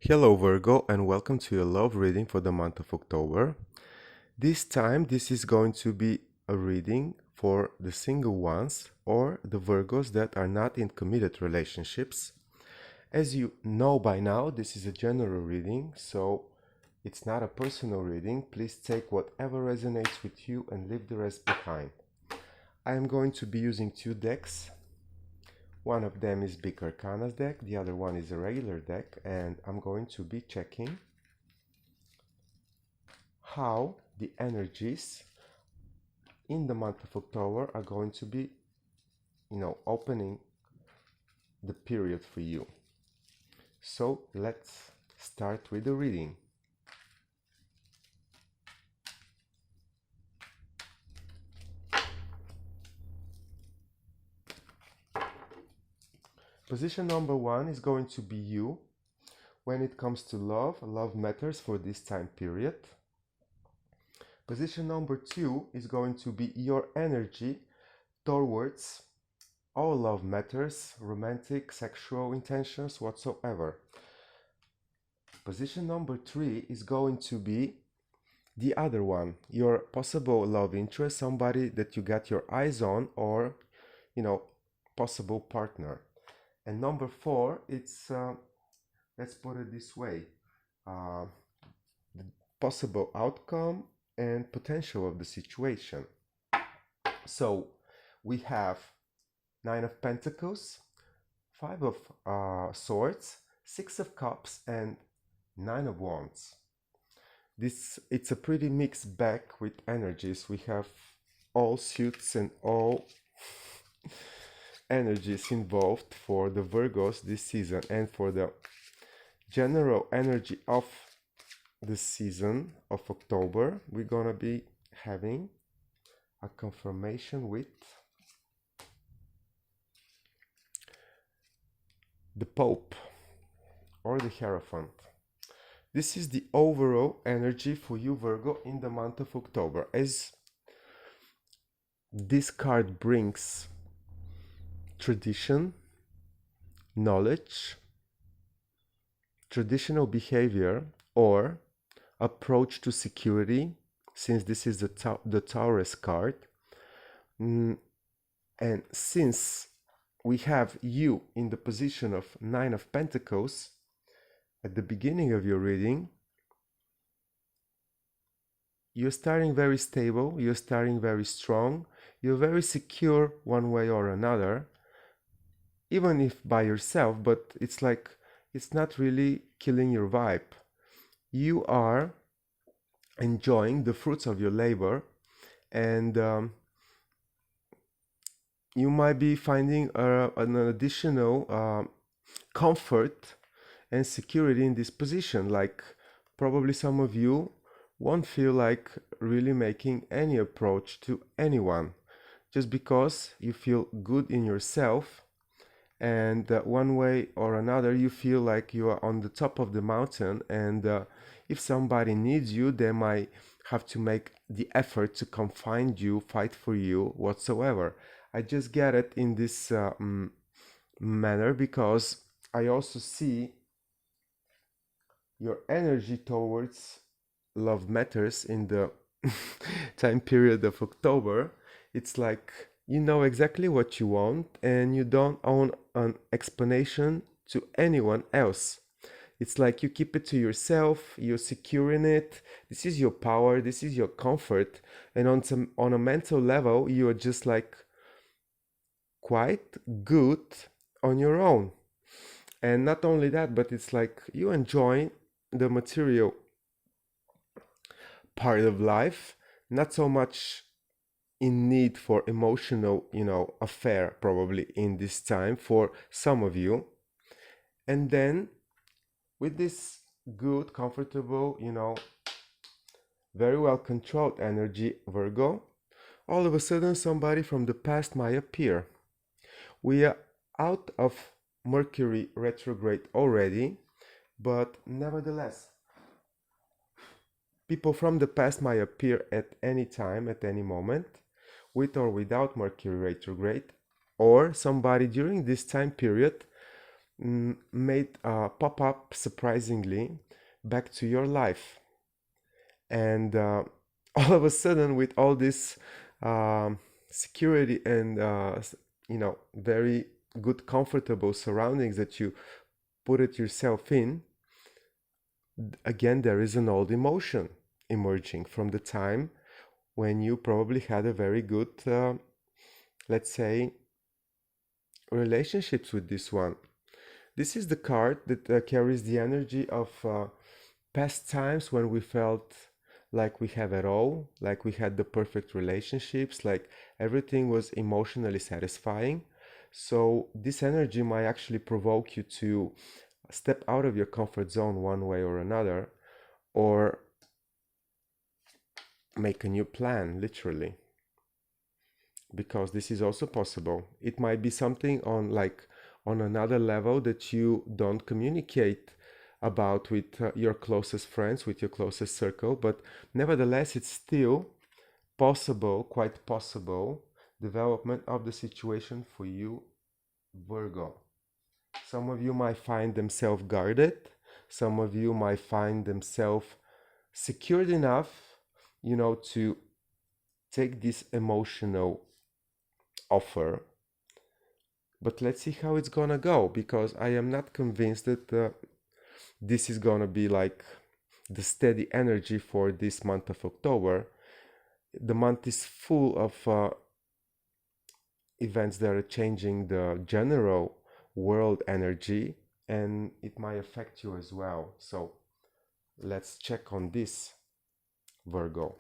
Hello Virgo and welcome to your love reading for the month of October. This time this is going to be a reading for the single ones or the Virgos that are not in committed relationships. As you know by now, this is a general reading, so it's not a personal reading. Please take whatever resonates with you and leave the rest behind. I am going to be using two decks. One of them is Big Arcana's deck, the other one is a regular deck, and I'm going to be checking how the energies in the month of October are going to be, opening the period for you. So let's start with the reading. Position number one is going to be you. When it comes to love, love matters for this time period. Position number two is going to be your energy towards all love matters, romantic, sexual intentions, whatsoever. Position number three is going to be the other one, your possible love interest, somebody that you got your eyes on, or, possible partner. And number four, it's, let's put it this way, the possible outcome and potential of the situation. So we have Nine of Pentacles, Five of Swords, Six of Cups, and Nine of Wands. It's a pretty mixed bag with energies. We have all suits and all energies involved for the Virgos this season, and for the general energy of the season of October, we're gonna be having a confirmation with the Pope or the Hierophant. This is the overall energy for you, Virgo, in the month of October. As this card brings tradition, knowledge, traditional behavior, or approach to security, since this is the Taurus card. And since we have you in the position of Nine of Pentacles at the beginning of your reading, you're starting very stable, you're starting very strong, you're very secure one way or another, even if by yourself, but it's like it's not really killing your vibe. You are enjoying the fruits of your labor, and you might be finding an additional comfort and security in this position. Like, probably some of you won't feel like really making any approach to anyone, just because you feel good in yourself, and one way or another you feel like you are on the top of the mountain, and if somebody needs you, they might have to make the effort to come find you, fight for you, whatsoever. I just get it in this manner because I also see your energy towards love matters in the time period of October. It's like you know exactly what you want, and you don't own an explanation to anyone else. It's like you keep it to yourself, you're secure in it. This is your power, this is your comfort, and on a mental level, you are just like quite good on your own. And not only that, but it's like you enjoy the material part of life, not so much in need for emotional, affair, probably in this time for some of you. And then with this good, comfortable, very well controlled energy, Virgo, all of a sudden somebody from the past might appear. We are out of Mercury retrograde already, but nevertheless, people from the past might appear at any time, at any moment, with or without Mercury retrograde, or somebody during this time period made pop up surprisingly back to your life. And all of a sudden, with all this security and very good, comfortable surroundings that you put it yourself in, again, there is an old emotion emerging from the time when you probably had a very good, let's say, relationships with this one. This is the card that carries the energy of past times when we felt like we have it all, like we had the perfect relationships, like everything was emotionally satisfying. So this energy might actually provoke you to step out of your comfort zone one way or another, or make a new plan, literally, because this is also possible. It might be something on another level that you don't communicate about with your closest friends, with your closest circle, but nevertheless, it's still possible, quite possible, development of the situation for you, Virgo. Some of you might find themselves guarded. Some of you might find themselves secured enough, to take this emotional offer. But let's see how it's gonna go, because I am not convinced that this is gonna be like the steady energy for this month of October. The month is full of events that are changing the general world energy, and it might affect you as well. So let's check on this, Virgo.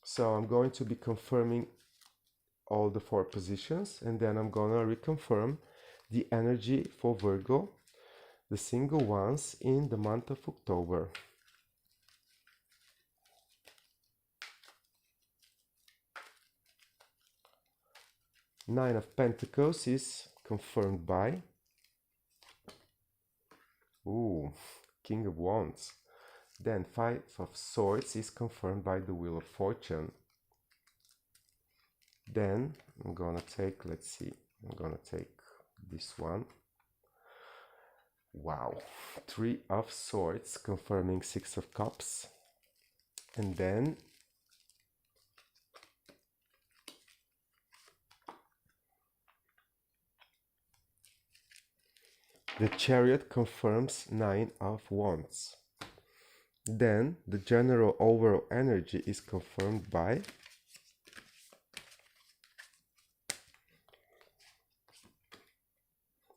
So I'm going to be confirming all the 4 positions, and then I'm gonna reconfirm the energy for Virgo, the single ones in the month of October. Nine of Pentacles is confirmed by King of Wands. Then Five of Swords is confirmed by the Wheel of Fortune. Then I'm gonna take, let's see, I'm gonna take this one. Wow, Three of Swords confirming Six of Cups. And then the Chariot confirms Nine of Wands. Then the general overall energy is confirmed by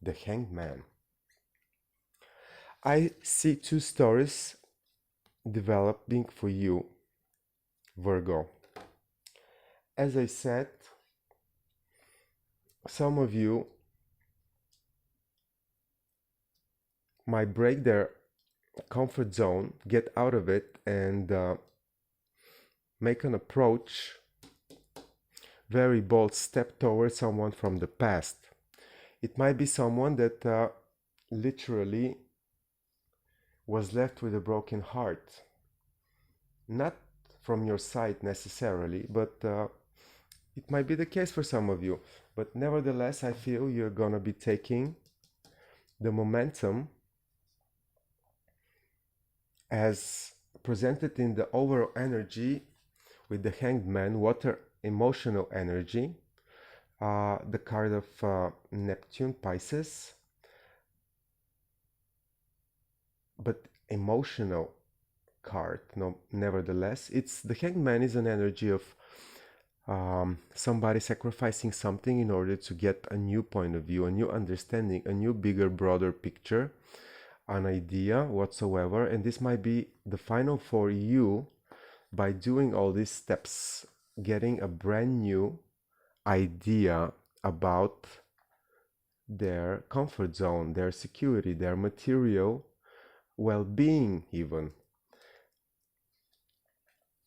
the Hanged Man. I see 2 stories developing for you, Virgo. As I said, some of you might break their comfort zone, get out of it, and make an approach, very bold step towards someone from the past. It might be someone that literally was left with a broken heart. Not from your side necessarily, but it might be the case for some of you. But nevertheless, I feel you're gonna be taking the momentum as presented in the overall energy with the Hanged Man, water emotional energy, the card of Neptune, Pisces, but emotional card. No, nevertheless, it's the Hanged Man is an energy of somebody sacrificing something in order to get a new point of view, a new understanding, a new, bigger, broader picture, an idea whatsoever. And this might be the final for you by doing all these steps, getting a brand new idea about their comfort zone, their security, their material well-being even.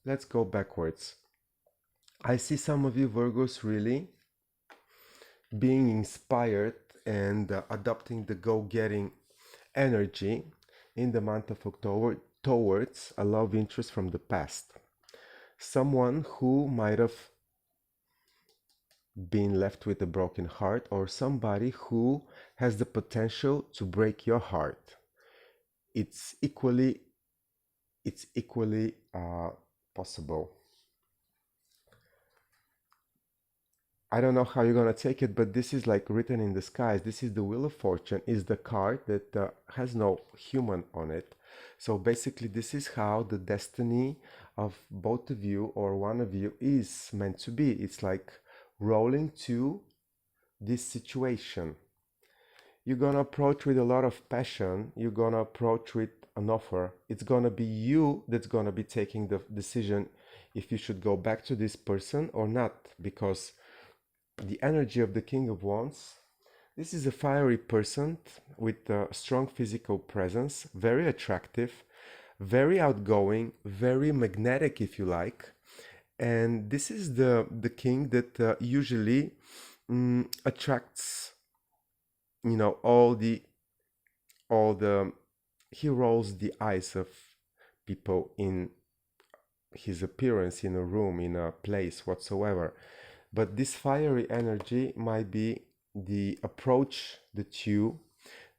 Let's go backwards. I see some of you Virgos really being inspired and adopting the go-getting energy in the month of October towards a love interest from the past. Someone who might have being left with a broken heart, or somebody who has the potential to break your heart. It's equally possible. I don't know how you're gonna take it, but this is like written in the skies. This is the Wheel of Fortune, is the card that has no human on it. So basically, this is how the destiny of both of you or one of you is meant to be. It's like rolling to this situation. You're gonna approach with a lot of passion. You're gonna approach with an offer. It's gonna be you that's gonna be taking the decision if you should go back to this person or not, because the energy of the King of Wands, this is a fiery person with a strong physical presence, very attractive, very outgoing, very magnetic, if you like. And this is the king that usually attracts, you know, all the he rolls the eyes of people in his appearance in a room, in a place whatsoever. But this fiery energy might be the approach that you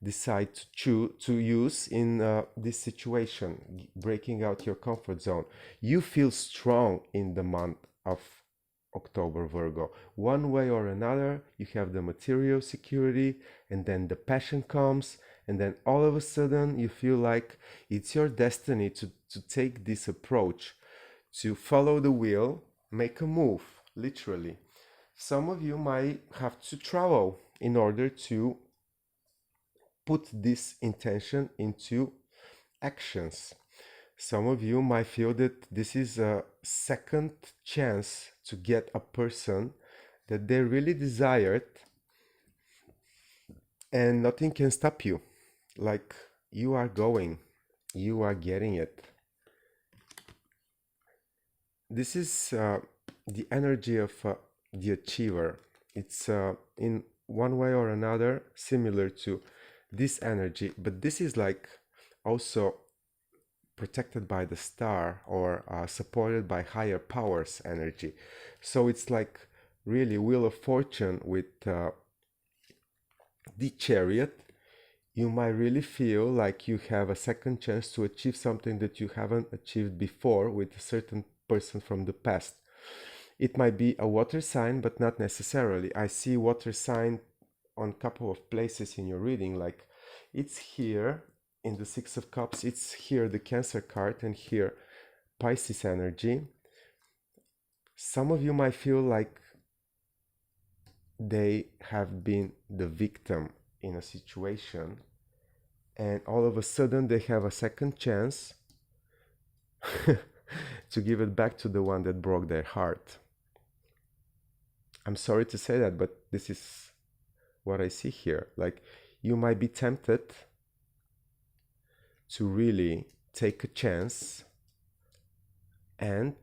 decide to use in this situation, breaking out your comfort zone. You feel strong in the month of October, Virgo. One way or another, you have the material security, and then the passion comes, and then all of a sudden you feel like it's your destiny to take this approach, to follow the wheel, make a move, literally. Some of you might have to travel in order to put this intention into actions. Some of you might feel that this is a second chance to get a person that they really desired, and nothing can stop you. Like, you are going, you are getting it. This is the energy of the achiever. It's in one way or another similar to this energy, but this is like also protected by the star, or supported by higher powers energy. So it's like really Wheel of Fortune with the Chariot. You might really feel like you have a second chance to achieve something that you haven't achieved before with a certain person from the past. It might be a water sign, but not necessarily. I see water sign on a couple of places in your reading, like it's here in the Six of Cups, it's here the Cancer card, and here Pisces energy. Some of you might feel like they have been the victim in a situation, and all of a sudden they have a second chance to give it back to the one that broke their heart. I'm sorry to say that, but this is what I see here. Like, you might be tempted to really take a chance and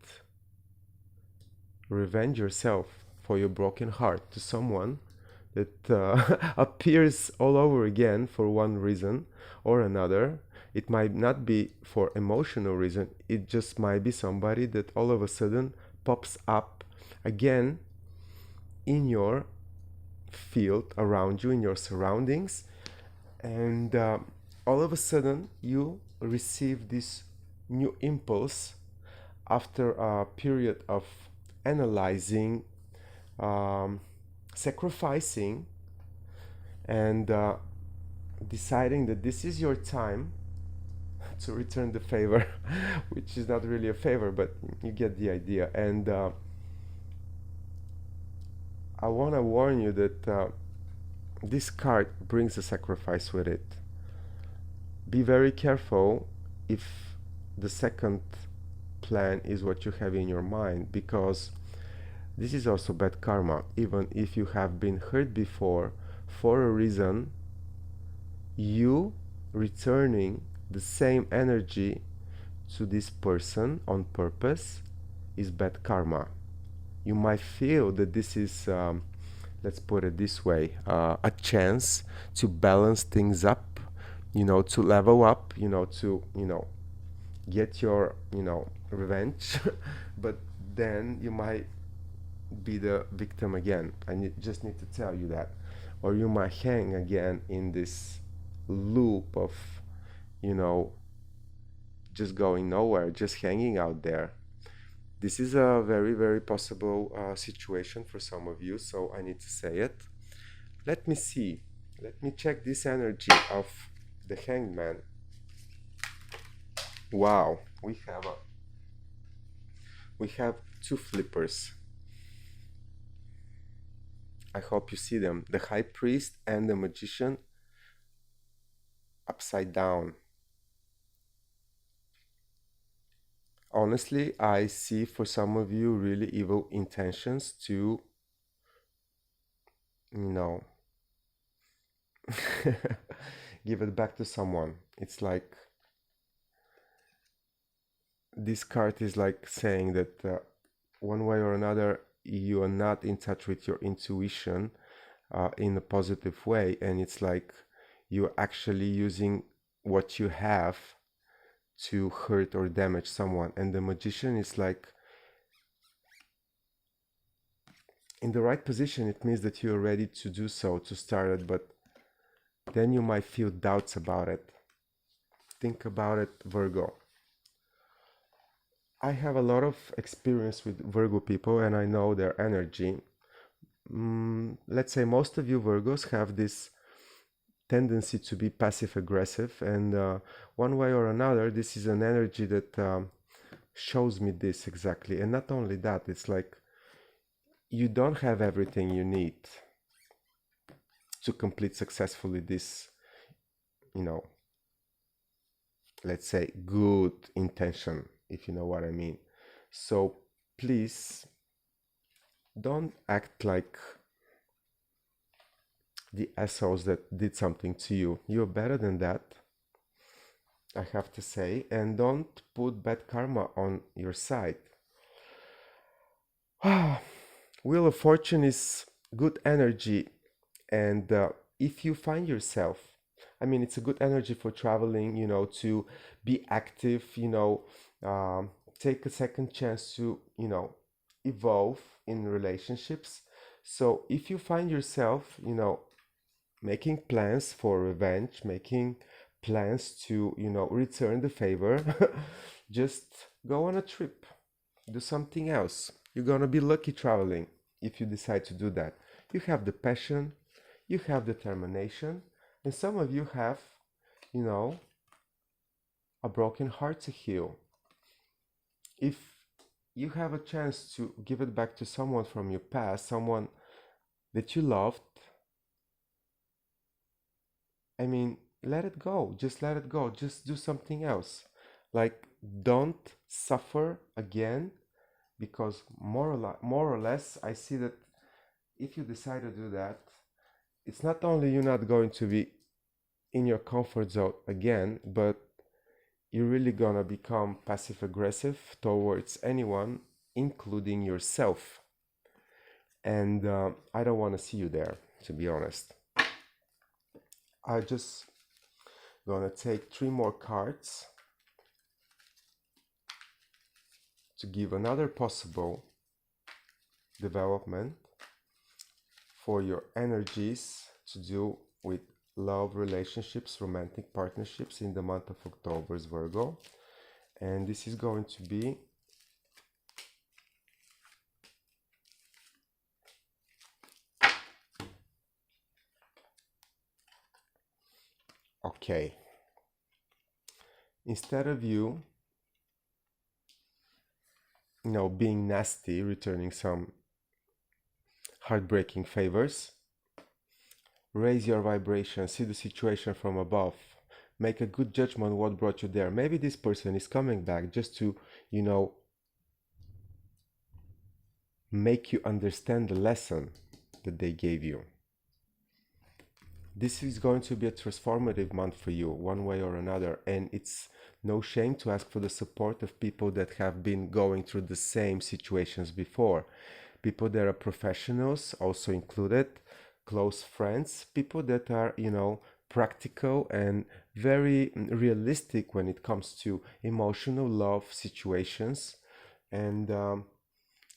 revenge yourself for your broken heart to someone that appears all over again for one reason or another. It might not be for emotional reason. It just might be somebody that all of a sudden pops up again in your field around you, in your surroundings, and all of a sudden you receive this new impulse after a period of analyzing, sacrificing, and deciding that this is your time to return the favor, which is not really a favor, but you get the idea. And I want to warn you that this card brings a sacrifice with it. Be very careful if the second plan is what you have in your mind, because this is also bad karma. Even if you have been hurt before for a reason, you returning the same energy to this person on purpose is bad karma. You might feel that this is, let's put it this way, a chance to balance things up, you know, to level up, you know, to, you know, get your, you know, revenge. But then you might be the victim again. Just need to tell you that. Or you might hang again in this loop of, you know, just going nowhere, just hanging out there. This is a very, very possible situation for some of you, so I need to say it. Let me see. Let me check this energy of the hangman. Wow, we have two flippers. I hope you see them. The high priest and the magician upside down. Honestly, I see for some of you really evil intentions to, you know, give it back to someone. It's like this card is like saying that one way or another you are not in touch with your intuition in a positive way, and it's like you're actually using what you have to hurt or damage someone. And the magician is like in the right position. It means that you're ready to do so, to start it, but then you might feel doubts about it. Think about it, Virgo. I have a lot of experience with Virgo people and I know their energy. Let's say most of you Virgos have this tendency to be passive aggressive, and one way or another this is an energy that shows me this exactly. And not only that, it's like you don't have everything you need to complete successfully this, you know, let's say good intention, if you know what I mean. So please don't act like the assholes that did something to you. You're better than that, I have to say, and don't put bad karma on your side. Wheel of Fortune is good energy, and if you find yourself, I mean, it's a good energy for traveling, you know, to be active, you know, take a second chance to, you know, evolve in relationships. So if you find yourself, you know, making plans for revenge, making plans to, you know, return the favor, just go on a trip, do something else. You're gonna be lucky traveling if you decide to do that. You have the passion, you have determination, and some of you have, you know, a broken heart to heal. If you have a chance to give it back to someone from your past, someone that you loved, I mean, let it go. Just let it go. Just do something else. Like, don't suffer again, because more or less, I see that if you decide to do that, it's not only you're not going to be in your comfort zone again, but you're really gonna become passive aggressive towards anyone, including yourself. And I don't want to see you there, to be honest. I just gonna take 3 more cards to give another possible development for your energies to do with love, relationships, romantic partnerships in the month of October, Virgo. And this is going to be okay. Instead of you know, being nasty, returning some heartbreaking favors, raise your vibration, see the situation from above, make a good judgment what brought you there. Maybe this person is coming back just to, you know, make you understand the lesson that they gave you. This is going to be a transformative month for you, one way or another, and it's no shame to ask for the support of people that have been going through the same situations before. People that are professionals, also included, close friends, people that are, you know, practical and very realistic when it comes to emotional love situations. And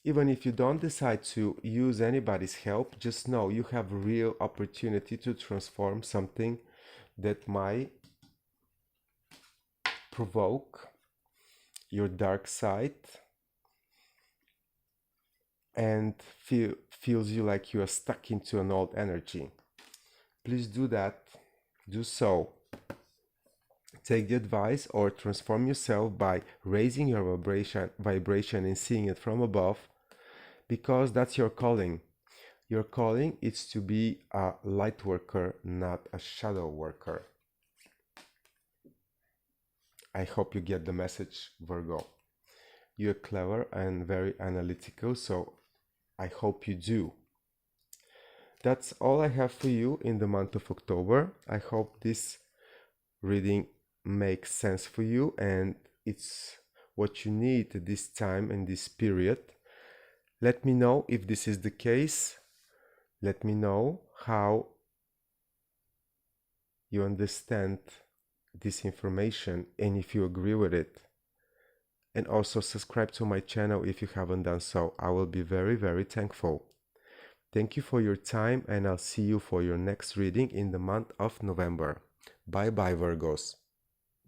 Even if you don't decide to use anybody's help, just know you have a real opportunity to transform something that might provoke your dark side and feels you like you are stuck into an old energy. Please do that. Do so. Take the advice or transform yourself by raising your vibration and seeing it from above, because that's your calling. Your calling is to be a light worker, not a shadow worker. I hope you get the message, Virgo. You're clever and very analytical, so I hope you do. That's all I have for you in the month of October. I hope this reading makes sense for you and it's what you need at this time and this period. Let me know if this is the case. Let me know how you understand this information and if you agree with it. And also subscribe to my channel if you haven't done so. I will be very, very thankful. Thank you for your time and I'll see you for your next reading in the month of November. Bye bye, Virgos.